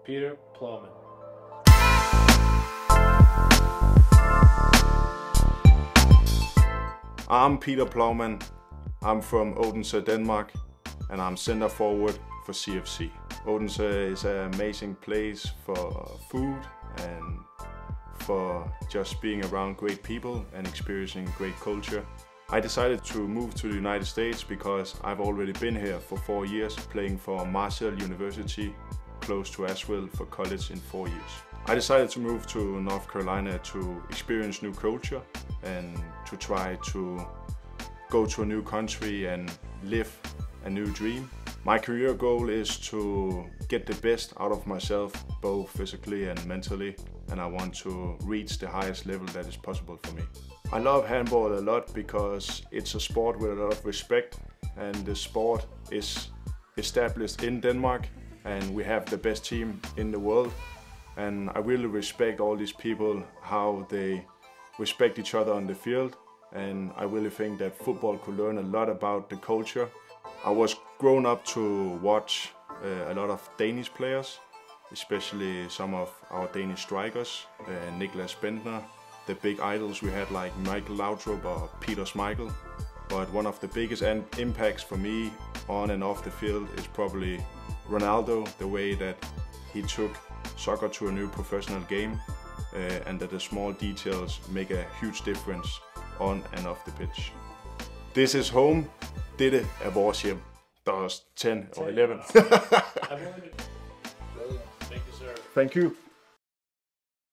Peter Plowman. I'm Peter Plowman. I'm from Odense, Denmark, and I'm center forward for CFC. Odense is an amazing place for food and for just being around great people and experiencing great culture. I decided to move to the United States because I've already been here for 4 years, playing for Marshall University, close to Asheville, for college in 4 years. I decided to move to North Carolina to experience new culture and to try to go to a new country and live a new dream. My career goal is to get the best out of myself, both physically and mentally, and I want to reach the highest level that is possible for me. I love handball a lot because it's a sport with a lot of respect, and the sport is established in Denmark and we have the best team in the world, and I really respect all these people, how they respect each other on the field, and I really think that football could learn a lot about the culture. I was grown up to watch a lot of Danish players, especially some of our Danish strikers, Niklas Bendtner, the big idols we had like Michael Laudrup or Peter Schmeichel. But one of the biggest impacts for me on and off the field is probably Ronaldo, the way that he took soccer to a new professional game, and that the small details make a huge difference on and off the pitch. This is home. Dette er vores hjem. Der er 10 or 11. Thank you, sir. Thank you.